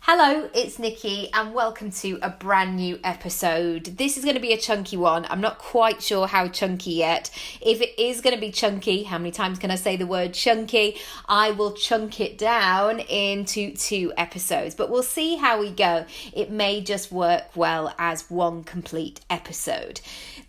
Hello, it's Nikki and welcome to a brand new episode. This is going to be a chunky one. I'm not quite sure how chunky yet. If it is going to be chunky, how many times can I say the word chunky? I will chunk it down into 2 episodes, but we'll see how we go. It may just work well as one complete episode.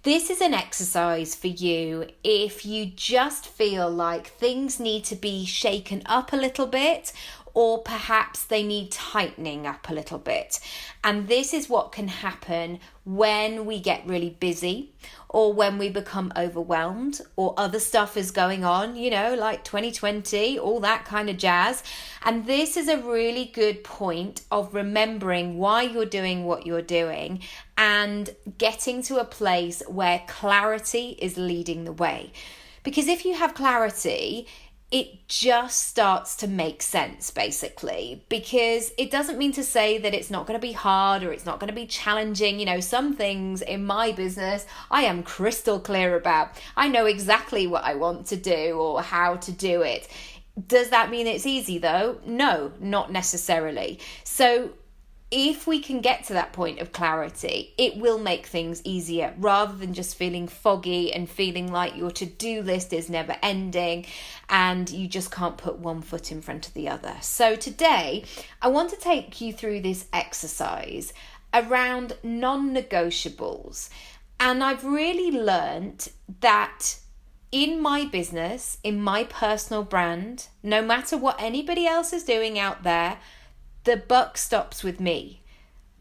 This is an exercise for you if you just feel like things need to be shaken up a little bit, or perhaps they need tightening up a little bit. And this is what can happen when we get really busy, or when we become overwhelmed, or other stuff is going on, like 2020, all that kind of jazz. And this is a really good point of remembering why you're doing what you're doing and getting to a place where clarity is leading the way. Because if you have clarity, it just starts to make sense, basically, because it doesn't mean to say that it's not going to be hard or it's not going to be challenging. Some things in my business I am crystal clear about. I know exactly what I want to do or how to do it. Does that mean it's easy though? No, not necessarily. So if we can get to that point of clarity, it will make things easier rather than just feeling foggy and feeling like your to-do list is never ending and you just can't put one foot in front of the other. So today, I want to take you through this exercise around non-negotiables. And I've really learned that in my business, in my personal brand, no matter what anybody else is doing out there, the buck stops with me.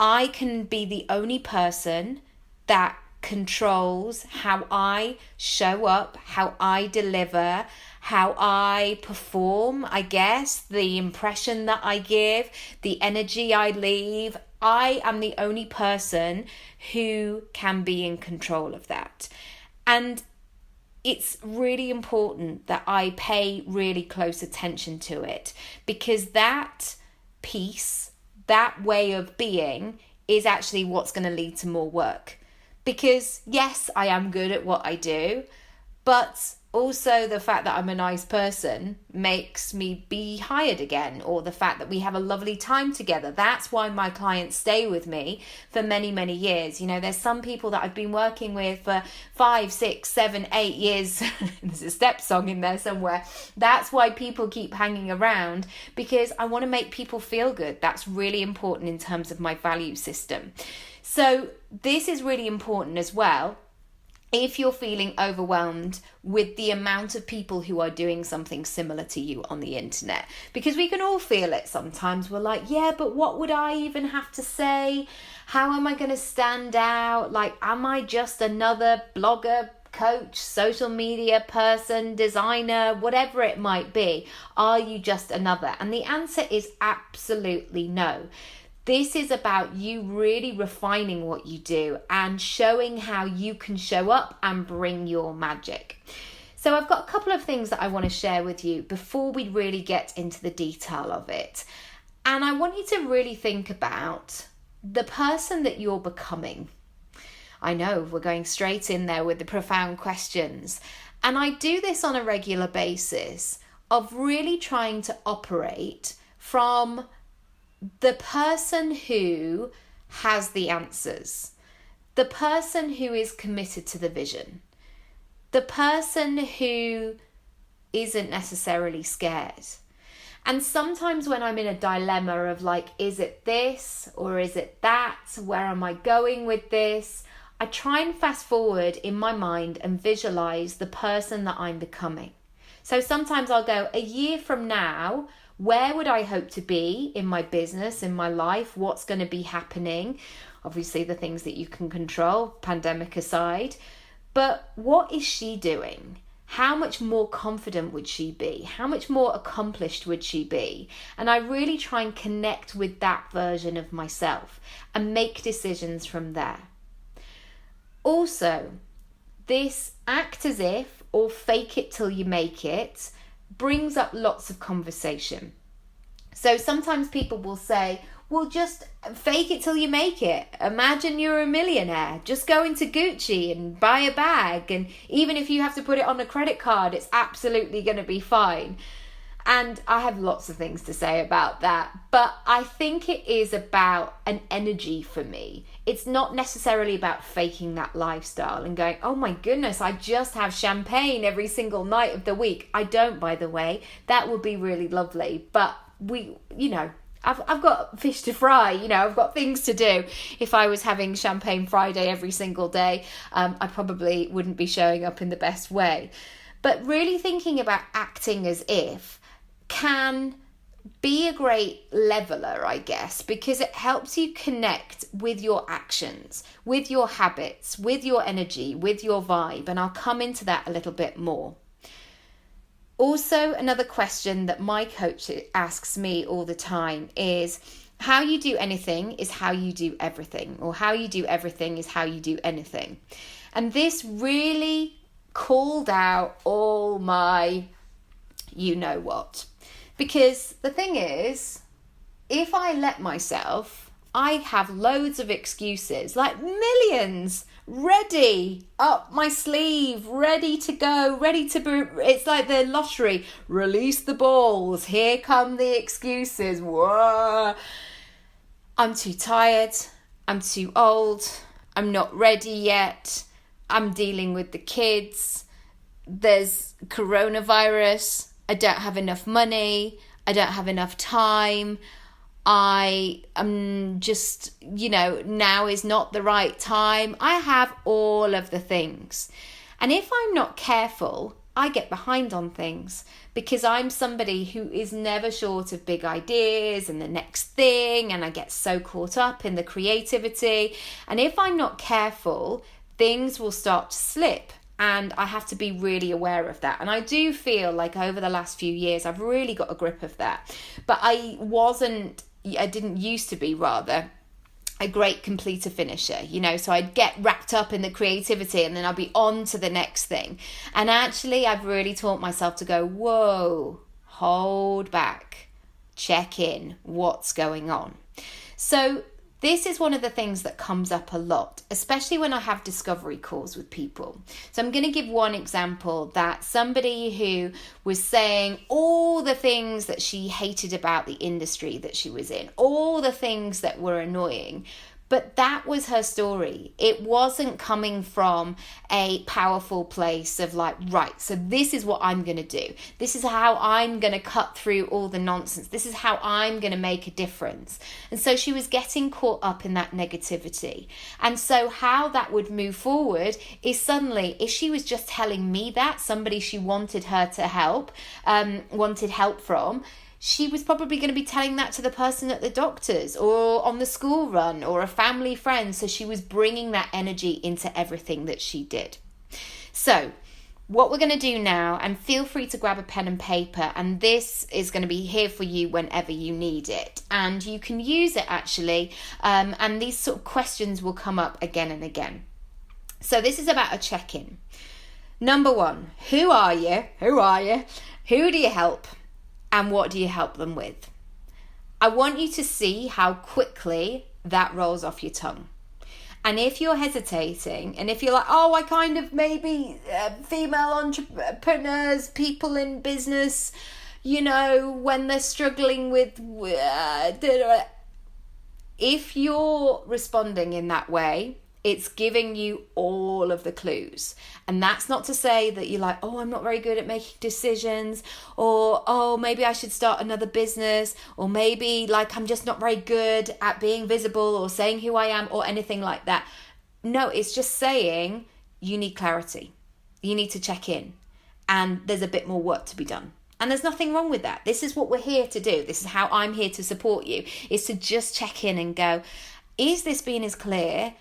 I can be the only person that controls how I show up, how I deliver, how I perform, I guess, the impression that I give, the energy I leave. I am the only person who can be in control of that. And it's really important that I pay really close attention to it, because that piece, that way of being, is actually what's going to lead to more work. Because yes, I am good at what I do, but also the fact that I'm a nice person makes me be hired again, or the fact that we have a lovely time together. That's why my clients stay with me for many, many years. There's some people that I've been working with for 5, 6, 7, 8 years. There's a step song in there somewhere. That's why people keep hanging around, because I want to make people feel good. That's really important in terms of my value system. So this is really important as well if you're feeling overwhelmed with the amount of people who are doing something similar to you on the internet. Because we can all feel it sometimes. We're like, yeah, but what would I even have to say? How am I going to stand out? Am I just another blogger, coach, social media person, designer, whatever it might be? Are you just another? And the answer is absolutely no. This is about you really refining what you do and showing how you can show up and bring your magic. So I've got a couple of things that I want to share with you before we really get into the detail of it. And I want you to really think about the person that you're becoming. I know we're going straight in there with the profound questions. And I do this on a regular basis of really trying to operate from the person who has the answers, the person who is committed to the vision, the person who isn't necessarily scared. And sometimes when I'm in a dilemma of is it this or is it that? Where am I going with this? I try and fast forward in my mind and visualize the person that I'm becoming. So sometimes I'll go, a year from now, where would I hope to be in my business, in my life? What's going to be happening? Obviously, the things that you can control, pandemic aside. But what is she doing? How much more confident would she be? How much more accomplished would she be? And I really try and connect with that version of myself and make decisions from there. Also, this act as if or fake it till you make it brings up lots of conversation. So sometimes people will say, well, just fake it till you make it. Imagine you're a millionaire. Just go into Gucci and buy a bag. And even if you have to put it on a credit card, it's absolutely going to be fine. And I have lots of things to say about that, but I think it is about an energy for me. It's not necessarily about faking that lifestyle and going, oh my goodness, I just have champagne every single night of the week. I don't, by the way. That would be really lovely. But I've got fish to fry, I've got things to do. If I was having Champagne Friday every single day, I probably wouldn't be showing up in the best way. But really thinking about acting as if can be a great leveler, I guess, because it helps you connect with your actions, with your habits, with your energy, with your vibe. And I'll come into that a little bit more. Also, another question that my coach asks me all the time is, how you do anything is how you do everything, or how you do everything is how you do anything. And this really called out all my you-know-what. Because the thing is, if I let myself, I have loads of excuses, like millions, ready up my sleeve, ready to go, it's like the lottery. Release the balls. Here come the excuses. Whoa. I'm too tired. I'm too old. I'm not ready yet. I'm dealing with the kids. There's coronavirus. I don't have enough money. I don't have enough time. I am just, now is not the right time. I have all of the things. And if I'm not careful, I get behind on things because I'm somebody who is never short of big ideas and the next thing. And I get so caught up in the creativity. And if I'm not careful, things will start to slip. And I have to be really aware of that. And I do feel like over the last few years, I've really got a grip of that. But I didn't used to be, rather, a great completer finisher, so I'd get wrapped up in the creativity and then I'd be on to the next thing. And actually, I've really taught myself to go, whoa, hold back, check in, what's going on. So this is one of the things that comes up a lot, especially when I have discovery calls with people. So I'm going to give one example, that somebody who was saying all the things that she hated about the industry that she was in, all the things that were annoying. But that was her story. It wasn't coming from a powerful place of like, right, so this is what I'm going to do. This is how I'm going to cut through all the nonsense. This is how I'm going to make a difference. And so she was getting caught up in that negativity. And so how that would move forward is suddenly, if she was just telling me that, somebody she wanted her to help, wanted help from, she was probably going to be telling that to the person at the doctor's or on the school run or a family friend. So she was bringing that energy into everything that she did. So what we're going to do now, and feel free to grab a pen and paper, and this is going to be here for you whenever you need it. And you can use it actually, and these sort of questions will come up again and again. So this is about a check-in. Number one, who are you? Who are you? Who do you help? And what do you help them with? I want you to see how quickly that rolls off your tongue. And if you're hesitating, and if you're like, oh, I kind of maybe female entrepreneurs, people in business, when they're struggling with, if you're responding in that way, it's giving you all of the clues. And that's not to say that you're like, oh, I'm not very good at making decisions, or, oh, maybe I should start another business, or maybe like I'm just not very good at being visible or saying who I am or anything like that. No, it's just saying you need clarity. You need to check in, and there's a bit more work to be done. And there's nothing wrong with that. This is what we're here to do. This is how I'm here to support you, is to just check in and go, is this being as clear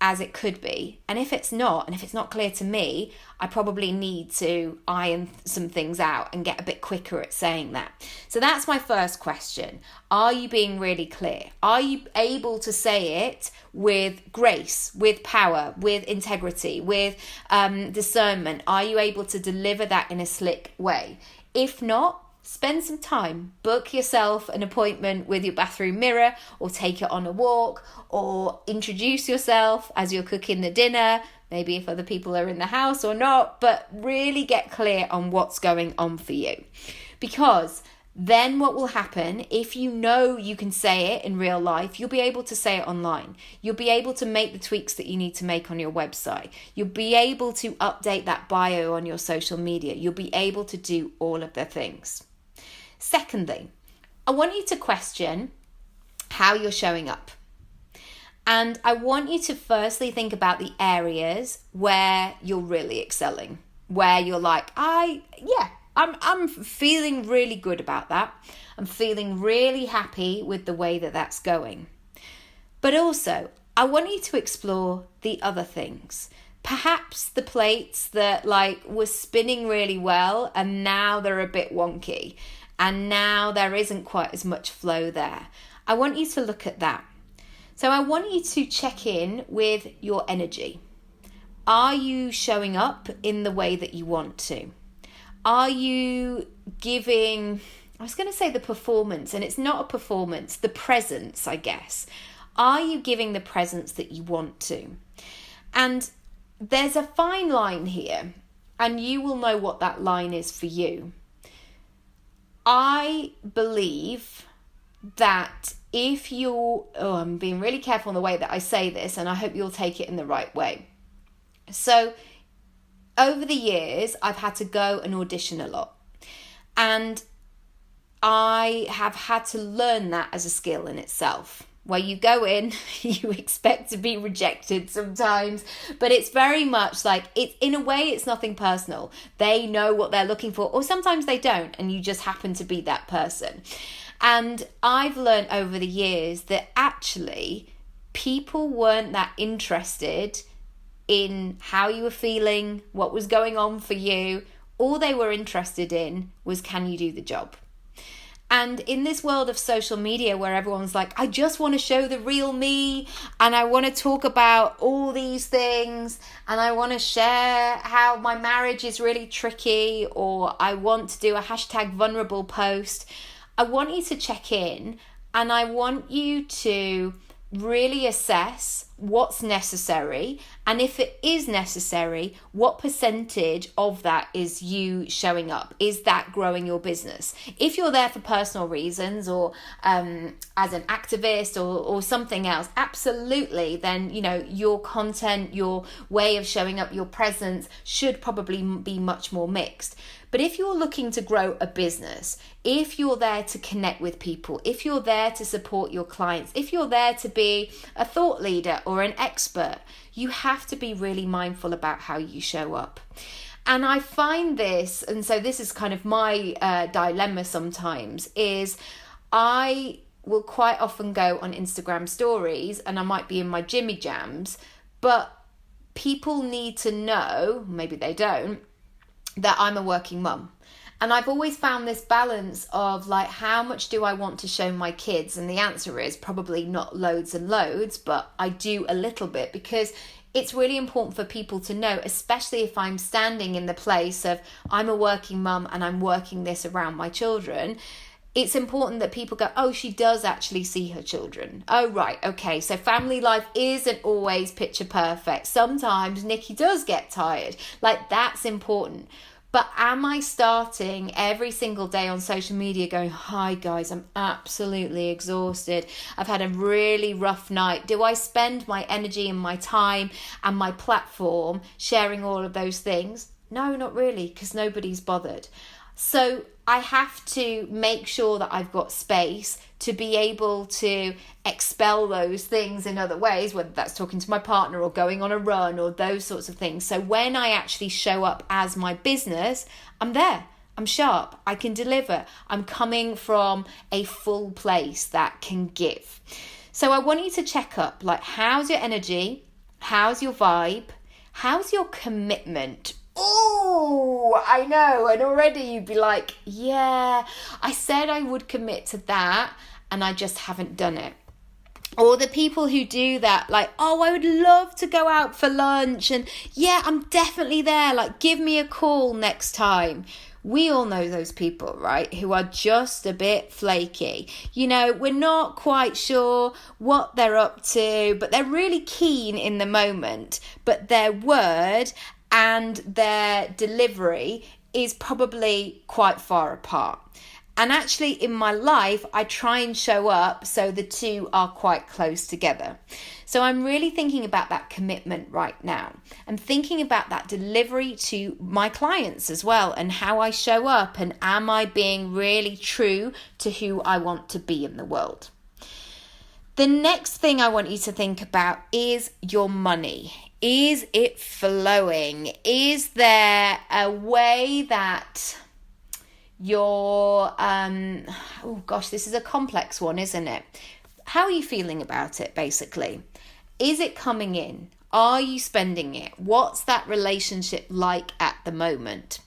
as it could be? And if it's not, and if it's not clear to me, I probably need to iron some things out and get a bit quicker at saying that. So that's my first question. Are you being really clear? Are you able to say it with grace, with power, with integrity, with discernment? Are you able to deliver that in a slick way? If not, spend some time, book yourself an appointment with your bathroom mirror, or take it on a walk, or introduce yourself as you're cooking the dinner, maybe if other people are in the house or not, but really get clear on what's going on for you. Because then what will happen, if you know you can say it in real life, you'll be able to say it online. You'll be able to make the tweaks that you need to make on your website. You'll be able to update that bio on your social media. You'll be able to do all of the things. Secondly, I want you to question how you're showing up. And I want you to firstly think about the areas where you're really excelling, where you're like, I'm feeling really good about that. I'm feeling really happy with the way that that's going. But also, I want you to explore the other things. Perhaps the plates that were spinning really well and now they're a bit wonky and now there isn't quite as much flow there. I want you to look at that. So I want you to check in with your energy. Are you showing up in the way that you want to? Are you giving, I was going to say the performance, and it's not a performance, the presence, I guess. Are you giving the presence that you want to? And there's a fine line here, and you will know what that line is for you. I believe that if you're, I'm being really careful in the way that I say this, and I hope you'll take it in the right way. So over the years, I've had to go and audition a lot. And I have had to learn that as a skill in itself. Where you go in, you expect to be rejected sometimes, but it's very much in a way, it's nothing personal. They know what they're looking for, or sometimes they don't, and you just happen to be that person. And I've learned over the years that actually people weren't that interested in how you were feeling, what was going on for you. All they were interested in was, can you do the job? And in this world of social media where everyone's like, I just want to show the real me, and I want to talk about all these things, and I want to share how my marriage is really tricky, or I want to do a #vulnerable post. I want you to check in, and I want you to really assess what's necessary, and if it is necessary, what percentage of that is you showing up? Is that growing your business? If you're there for personal reasons, or as an activist, or something else, absolutely, then your content, your way of showing up, your presence should probably be much more mixed. But if you're looking to grow a business, if you're there to connect with people, if you're there to support your clients, if you're there to be a thought leader or an expert, you have to be really mindful about how you show up. And I find this, and so this is kind of my dilemma sometimes, is I will quite often go on Instagram stories and I might be in my Jimmy Jams, but people need to know, maybe they don't, that I'm a working mum. And I've always found this balance of how much do I want to show my kids? And the answer is probably not loads and loads, but I do a little bit, because it's really important for people to know, especially if I'm standing in the place of I'm a working mum and I'm working this around my children. It's important that people go, oh, she does actually see her children. Oh, right, okay, so family life isn't always picture perfect. Sometimes Nikki does get tired. That's important. But am I starting every single day on social media going, hi guys, I'm absolutely exhausted. I've had a really rough night. Do I spend my energy and my time and my platform sharing all of those things? No, not really, because nobody's bothered. So I have to make sure that I've got space to be able to expel those things in other ways, whether that's talking to my partner or going on a run or those sorts of things. So when I actually show up as my business, I'm there. I'm sharp. I can deliver. I'm coming from a full place that can give. So I want you to check up, how's your energy? How's your vibe? How's your commitment? Oh, I know. And already you'd be like, yeah, I said I would commit to that and I just haven't done it. Or the people who do that, oh, I would love to go out for lunch and yeah, I'm definitely there. Give me a call next time. We all know those people, right? Who are just a bit flaky. We're not quite sure what they're up to, but they're really keen in the moment. But their word and their delivery is probably quite far apart. And actually in my life, I try and show up so the two are quite close together. So I'm really thinking about that commitment right now. I'm thinking about that delivery to my clients as well, and how I show up, and am I being really true to who I want to be in the world. The next thing I want you to think about is your money. Is it flowing? Is there a way that this is a complex one, isn't it? How are you feeling about it, basically? Is it coming in? Are you spending it? What's that relationship like at the moment?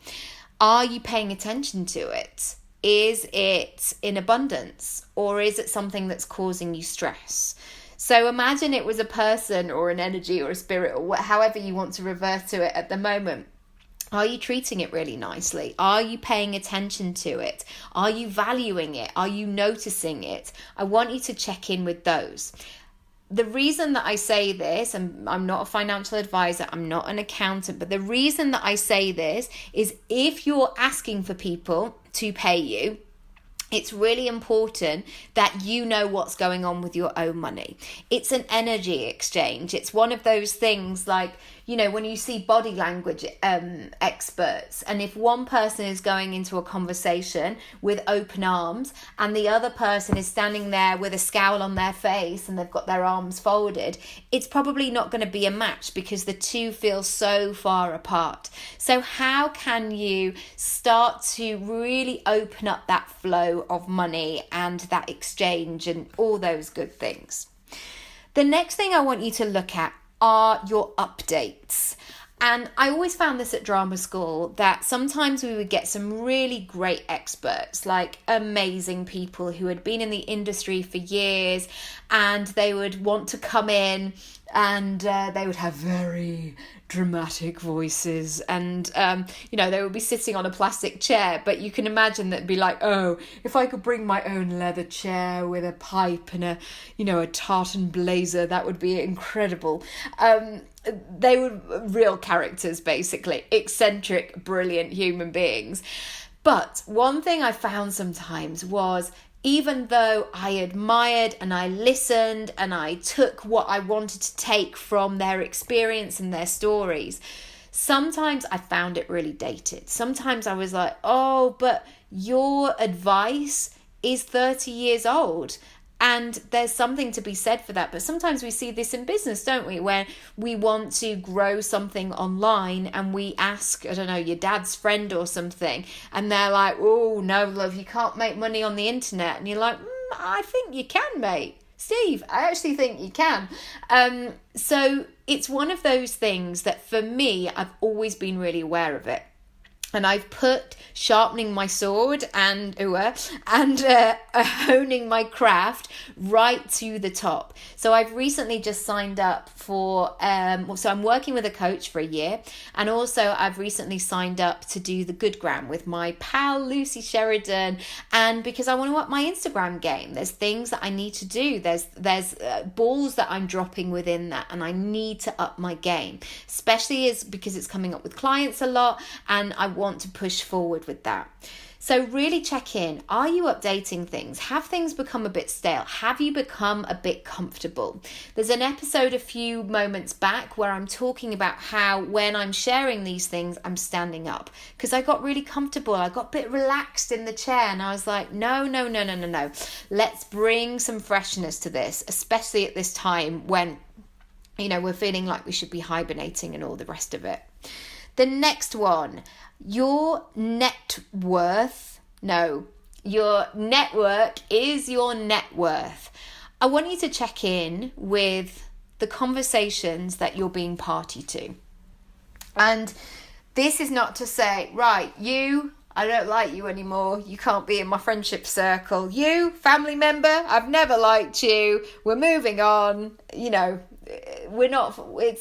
Are you paying attention to it? Is it in abundance, or is it something that's causing you stress? So imagine it was a person or an energy or a spirit, or however you want to refer to it at the moment. Are you treating it really nicely? Are you paying attention to it? Are you valuing it? Are you noticing it? I want you to check in with those. The reason that I say this, and I'm not a financial advisor, I'm not an accountant, but the reason that I say this is if you're asking for people to pay you, it's really important that you know what's going on with your own money. It's an energy exchange. It's one of those things like, you know, when you see body language experts, and if one person is going into a conversation with open arms and the other person is standing there with a scowl on their face and they've got their arms folded, it's probably not going to be a match because the two feel so far apart. So how can you start to really open up that flow of money and that exchange and all those good things? The next thing I want you to look at are your updates. And I always found this at drama school, that sometimes we would get some really great experts, like amazing people who had been in the industry for years, and they would want to come in and they would have very dramatic voices, and they would be sitting on a plastic chair, but you can imagine that'd be like, oh, if I could bring my own leather chair with a pipe and a tartan blazer, that would be incredible. They were real characters, basically, eccentric, brilliant human beings. But one thing I found sometimes was, even though I admired and I listened and I took what I wanted to take from their experience and their stories, sometimes I found it really dated. Sometimes I was like, oh, but your advice is 30 years old. And there's something to be said for that. But sometimes we see this in business, don't we? Where we want to grow something online and we ask, I don't know, your dad's friend or something. And they're like, oh, no, love, you can't make money on the internet. And you're like, I think you can, mate. Steve, I actually think you can. So it's one of those things that for me, I've always been really aware of it. And I've put sharpening my sword and honing my craft right to the top. So I've recently just signed up for, so I'm working with a coach for a year. And also I've recently signed up to do the Good Gram with my pal, Lucy Sheridan. And because I want to up my Instagram game, there's things that I need to do. There's balls that I'm dropping within that. And I need to up my game, especially because it's coming up with clients a lot. And I want to push forward with that. So really check in. Are you updating things? Have things become a bit stale? Have you become a bit comfortable? There's an episode a few moments back where I'm talking about how when I'm sharing these things, I'm standing up because I got really comfortable. I got a bit relaxed in the chair and I was like, no. Let's bring some freshness to this, especially at this time when, we're feeling like we should be hibernating and all the rest of it. The next one, your network is your net worth. I want you to check in with the conversations that you're being party to. And this is not to say, right, I don't like you anymore. You can't be in my friendship circle. You, family member, I've never liked you. We're moving on. It's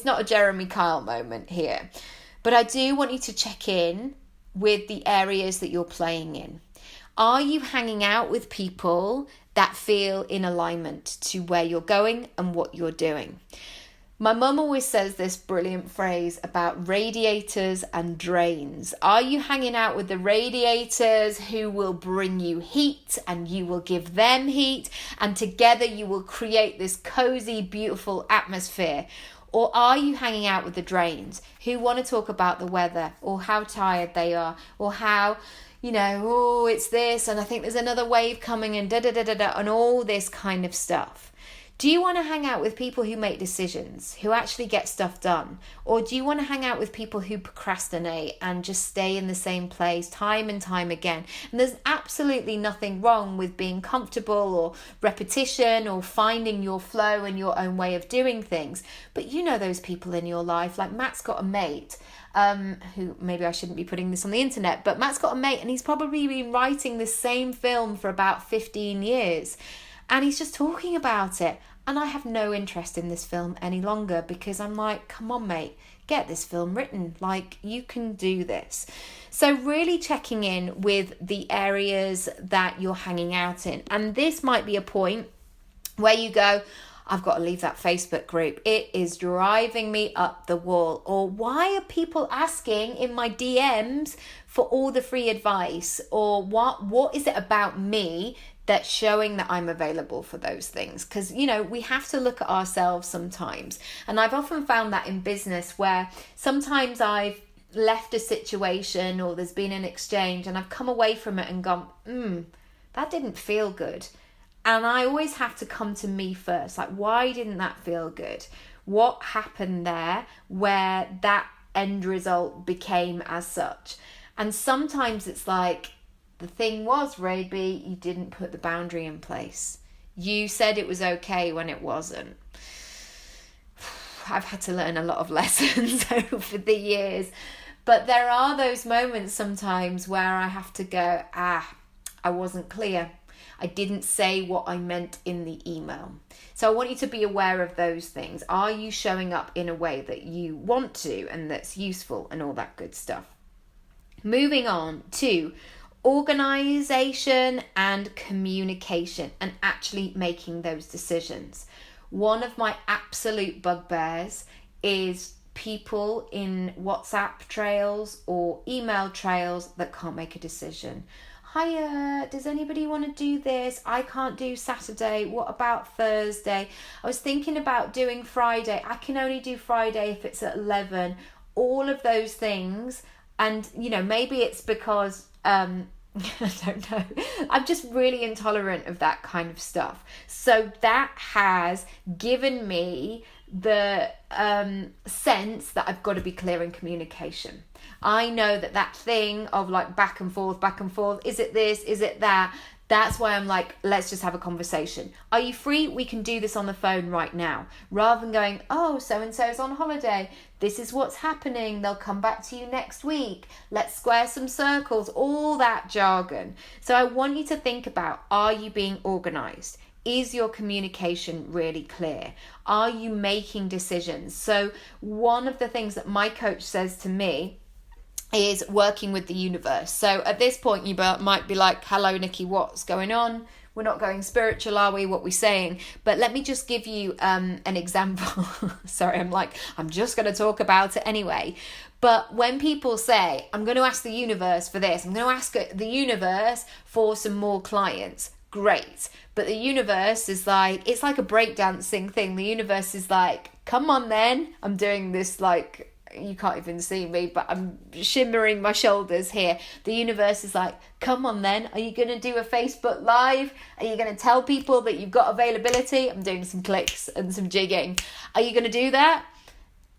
not a Jeremy Kyle moment here. But I do want you to check in with the areas that you're playing in. Are you hanging out with people that feel in alignment to where you're going and what you're doing? My mum always says this brilliant phrase about radiators and drains. Are you hanging out with the radiators who will bring you heat and you will give them heat, and together you will create this cozy, beautiful atmosphere? Or are you hanging out with the drains who want to talk about the weather or how tired they are or how, oh, it's this and I think there's another wave coming and and all this kind of stuff? Do you want to hang out with people who make decisions, who actually get stuff done? Or do you want to hang out with people who procrastinate and just stay in the same place time and time again? And there's absolutely nothing wrong with being comfortable or repetition or finding your flow and your own way of doing things. But you know those people in your life, like Matt's got a mate, who maybe I shouldn't be putting this on the internet, but Matt's got a mate and he's probably been writing the same film for about 15 years. And he's just talking about it. And I have no interest in this film any longer because I'm like, come on, mate, get this film written. Like, you can do this. So really checking in with the areas that you're hanging out in. And this might be a point where you go, I've got to leave that Facebook group. It is driving me up the wall. Or why are people asking in my DMs for all the free advice? Or what is it about me that's showing that I'm available for those things? Because, we have to look at ourselves sometimes. And I've often found that in business where sometimes I've left a situation or there's been an exchange and I've come away from it and gone, that didn't feel good. And I always have to come to me first. Like, why didn't that feel good? What happened there where that end result became as such? And sometimes it's like, the thing was, Raby, you didn't put the boundary in place. You said it was okay when it wasn't. I've had to learn a lot of lessons over the years. But there are those moments sometimes where I have to go, I wasn't clear. I didn't say what I meant in the email. So I want you to be aware of those things. Are you showing up in a way that you want to and that's useful and all that good stuff? Moving on to organization and communication and actually making those decisions. One of my absolute bugbears is people in WhatsApp trails or email trails that can't make a decision. Hiya, does anybody want to do this? I can't do Saturday. What about Thursday? I was thinking about doing Friday. I can only do Friday if it's at 11. All of those things. And, maybe it's because, I don't know. I'm just really intolerant of that kind of stuff. So that has given me the sense that I've got to be clear in communication. I know that thing of like back and forth, is it this, is it that? That's why I'm like, let's just have a conversation. Are you free? We can do this on the phone right now. Rather than going, oh, so-and-so's on holiday. This is what's happening. They'll come back to you next week. Let's square some circles. All that jargon. So I want you to think about, are you being organized? Is your communication really clear? Are you making decisions? So one of the things that my coach says to me is working with the universe. So at this point, you might be like, hello, Nikki, what's going on? We're not going spiritual, are we? What we're saying? But let me just give you an example. Sorry, I'm just going to talk about it anyway. But when people say, I'm going to ask the universe for this, I'm going to ask the universe for some more clients. Great. But the universe is like, it's like a breakdancing thing. The universe is like, come on then. I'm doing this like, you can't even see me, but I'm shimmering my shoulders here. The universe is like, come on then. Are you going to do a Facebook Live? Are you going to tell people that you've got availability? I'm doing some clicks and some jigging. Are you going to do that?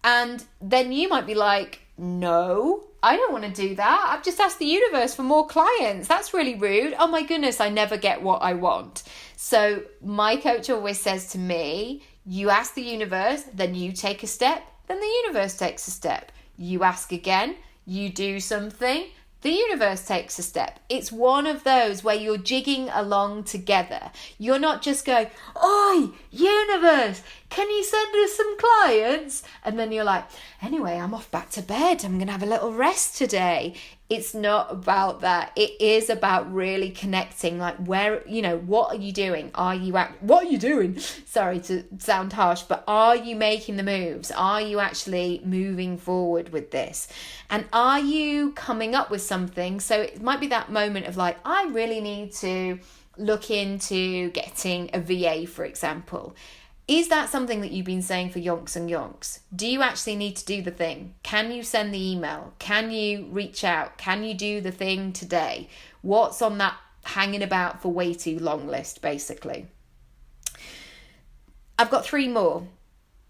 And then you might be like, no, I don't want to do that. I've just asked the universe for more clients. That's really rude. Oh my goodness, I never get what I want. So my coach always says to me, you ask the universe, then you take a step, then the universe takes a step. You ask again, you do something, the universe takes a step. It's one of those where you're jigging along together. You're not just going, oi, universe, can you send us some clients? And then you're like, anyway, I'm off back to bed. I'm going to have a little rest today. It's not about that. It is about really connecting, like where, what are you doing? What are you doing? Sorry to sound harsh, but are you making the moves? Are you actually moving forward with this? And are you coming up with something? So it might be that moment of like, I really need to look into getting a VA, for example. Is that something that you've been saying for yonks and yonks? Do you actually need to do the thing? Can you send the email? Can you reach out? Can you do the thing today? What's on that hanging about for way too long list, basically? I've got 3 more.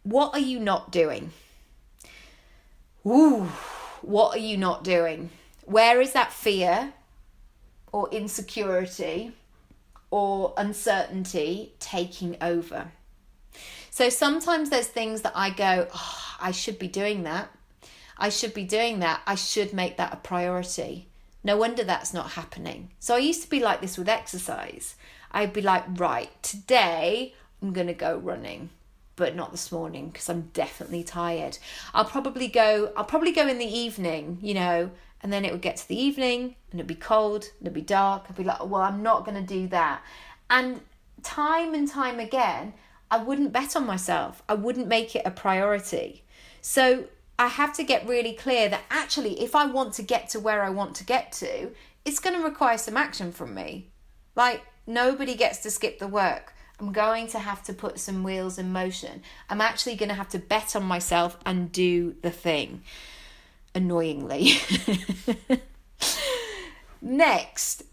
What are you not doing? Ooh, what are you not doing? Where is that fear or insecurity or uncertainty taking over? So sometimes there's things that I go, I should be doing that. I should be doing that. I should make that a priority. No wonder that's not happening. So I used to be like this with exercise. I'd be like, right, today I'm going to go running, but not this morning because I'm definitely tired. I'll probably go in the evening, and then it would get to the evening and it'd be cold and it'd be dark. I'd be like, well, I'm not going to do that. And time again, I wouldn't bet on myself. I wouldn't make it a priority. So I have to get really clear that actually, if I want to get to where I want to get to, it's going to require some action from me. Like, nobody gets to skip the work. I'm going to have to put some wheels in motion. I'm actually going to have to bet on myself and do the thing. Annoyingly. Next.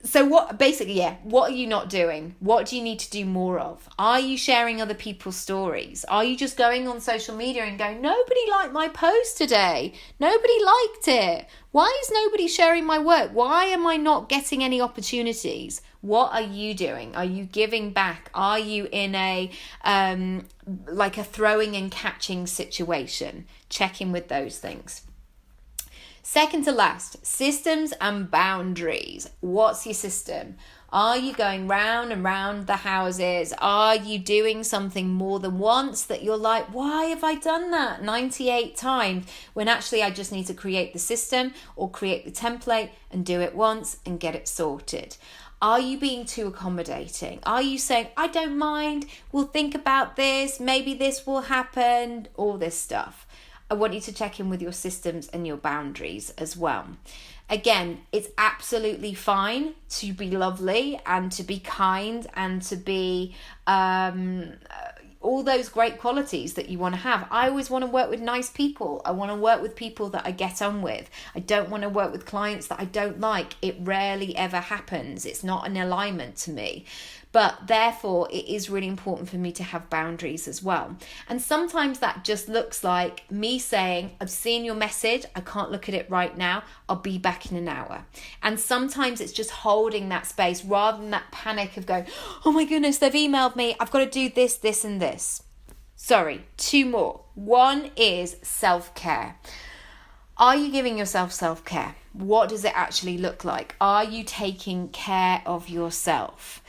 So what are you not doing? What do you need to do more of? Are you sharing other people's stories? Are you just going on social media and going, nobody liked my post today. Nobody liked it. Why is nobody sharing my work? Why am I not getting any opportunities? What are you doing? Are you giving back? Are you in a like a throwing and catching situation? Check in with those things. Second to last, systems and boundaries. What's your system? Are you going round and round the houses? Are you doing something more than once that you're like, why have I done that 98 times? When actually I just need to create the system or create the template and do it once and get it sorted. Are you being too accommodating? Are you saying, I don't mind, we'll think about this, maybe this will happen, all this stuff. I want you to check in with your systems and your boundaries as well. Again, it's absolutely fine to be lovely and to be kind and to be all those great qualities that you want to have. I always want to work with nice people. I want to work with people that I get on with. I don't want to work with clients that I don't like. It rarely ever happens. It's not an alignment to me. But therefore, it is really important for me to have boundaries as well. And sometimes that just looks like me saying, I've seen your message. I can't look at it right now. I'll be back in an hour. And sometimes it's just holding that space rather than that panic of going, oh my goodness, they've emailed me. I've got to do this, this, and this. Sorry, 2 more. 1 is self-care. Are you giving yourself self-care? What does it actually look like? Are you taking care of yourself?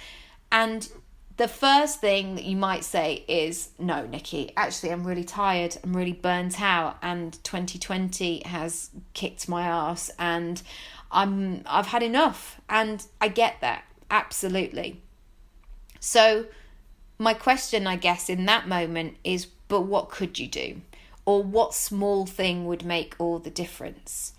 And the first thing that you might say is, no, Nikki, actually, I'm really tired. I'm really burnt out. And 2020 has kicked my ass and I've had enough. And I get that. Absolutely. So my question, I guess, in that moment is, but what could you do? Or what small thing would make all the difference?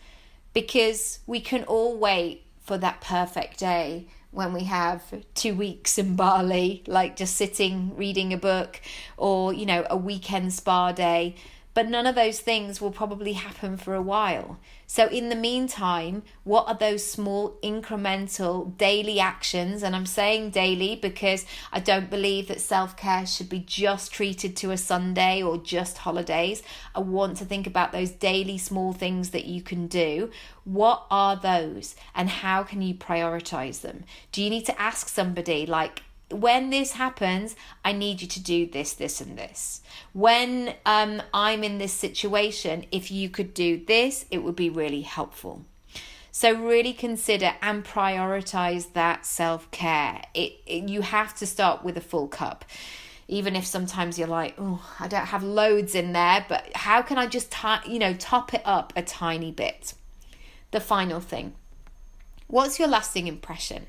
Because we can all wait for that perfect day when we have 2 weeks in Bali, like just sitting, reading a book, or, a weekend spa day. But none of those things will probably happen for a while. So in the meantime, what are those small incremental daily actions? And I'm saying daily because I don't believe that self-care should be just treated to a Sunday or just holidays. I want to think about those daily small things that you can do. What are those and how can you prioritize them? Do you need to ask somebody like, when this happens, I need you to do this, this, and this. When I'm in this situation, if you could do this, it would be really helpful. So really consider and prioritize that self-care. You have to start with a full cup. Even if sometimes you're like, oh, I don't have loads in there, but how can I just, top it up a tiny bit? The final thing, what's your lasting impression?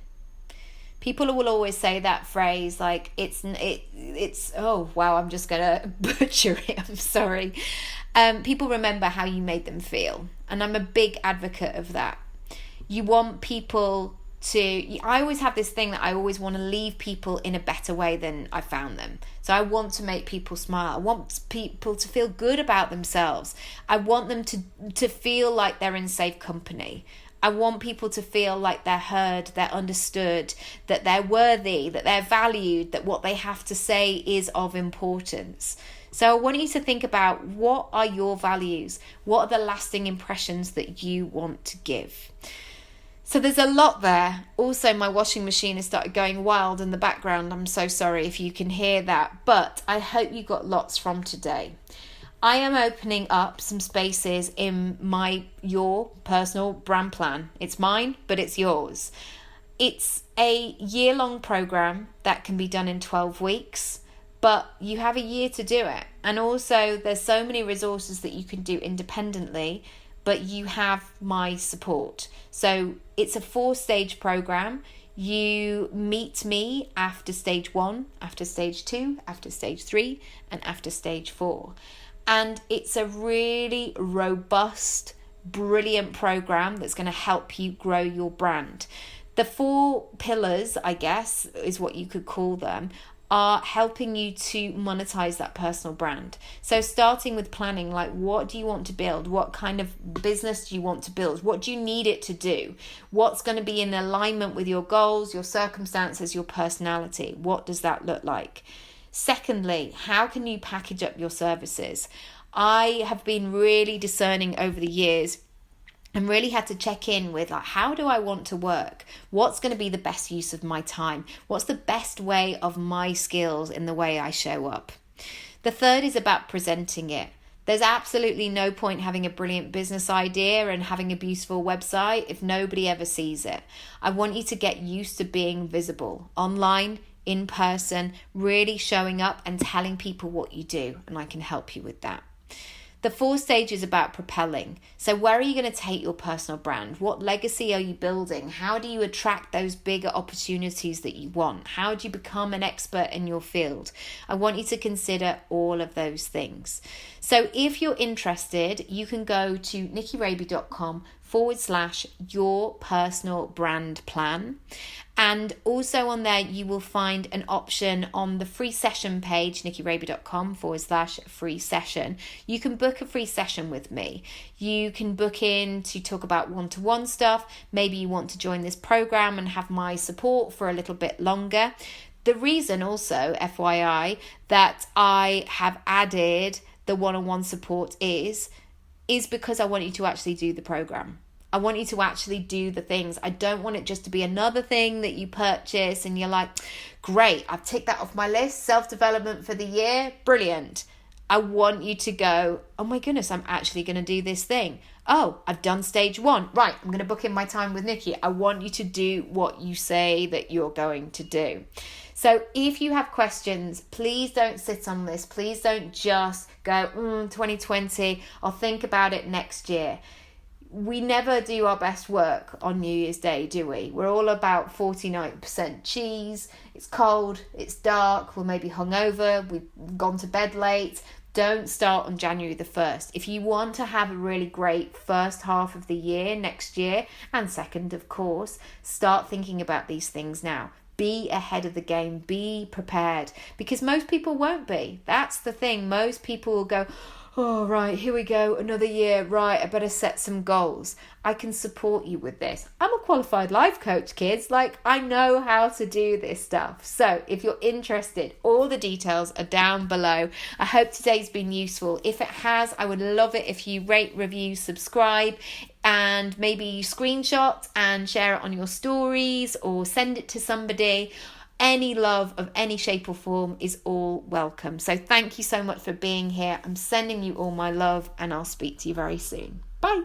People will always say that phrase, like, it's oh, wow, I'm just going to butcher it, I'm sorry. People remember how you made them feel. And I'm a big advocate of that. You want people I always have this thing that I always want to leave people in a better way than I found them. So I want to make people smile. I want people to feel good about themselves. I want them to feel like they're in safe company. I want people to feel like they're heard, they're understood, that they're worthy, that they're valued, that what they have to say is of importance. So I want you to think about, what are your values? What are the lasting impressions that you want to give? So there's a lot there. Also, my washing machine has started going wild in the background. I'm so sorry if you can hear that, but I hope you got lots from today. I am opening up some spaces in your personal brand plan. It's mine, but it's yours. It's a year-long program that can be done in 12 weeks, but you have a year to do it. And also, there's so many resources that you can do independently, but you have my support. So it's a 4-stage program. You meet me after stage 1, after stage 2, after stage 3, and after stage 4. And it's a really robust, brilliant program that's going to help you grow your brand. The 4 pillars, I guess, is what you could call them, are helping you to monetize that personal brand. So starting with planning, like, what do you want to build? What kind of business do you want to build? What do you need it to do? What's going to be in alignment with your goals, your circumstances, your personality? What does that look like? Secondly, how can you package up your services? I have been really discerning over the years and really had to check in with, like, how do I want to work? What's going to be the best use of my time? What's the best way of my skills in the way I show up? The third is about presenting it. There's absolutely no point having a brilliant business idea and having a beautiful website if nobody ever sees it. I want you to get used to being visible online, in person, really showing up and telling people what you do, and I can help you with that. The 4th stage is about propelling. So where are you going to take your personal brand? What legacy are you building? How do you attract those bigger opportunities that you want? How do you become an expert in your field? I want you to consider all of those things. So if you're interested, you can go to nikkiraby.com/your personal brand plan. And also on there, you will find an option on the free session page, nikkiraby.com/free session. You can book a free session with me. You can book in to talk about one-to-one stuff. Maybe you want to join this program and have my support for a little bit longer. The reason also, FYI, that I have added the one-on-one support is because I want you to actually do the program. I want you to actually do the things. I don't want it just to be another thing that you purchase and you're like, great, I've ticked that off my list. Self-development for the year, brilliant. I want you to go, oh my goodness, I'm actually going to do this thing. Oh, I've done stage 1. Right, I'm going to book in my time with Nikki. I want you to do what you say that you're going to do. So if you have questions, please don't sit on this. Please don't just go, 2020, I'll think about it next year. We never do our best work on New Year's Day, do we? We're all about 49% cheese. It's cold, it's dark, we're maybe hungover, we've gone to bed late. Don't start on January the 1st. If you want to have a really great first half of the year next year, and second, of course, start thinking about these things now. Be ahead of the game, be prepared, because most people won't be. That's the thing. Most people will go, oh, right, here we go, another year, right, I better set some goals. I can support you with this. I'm a qualified life coach, kids. Like, I know how to do this stuff. So if you're interested, all the details are down below. I hope today's been useful. If it has, I would love it if you rate, review, subscribe, and maybe screenshot and share it on your stories or send it to somebody. Any love of any shape or form is all welcome. So thank you so much for being here. I'm sending you all my love and I'll speak to you very soon. Bye.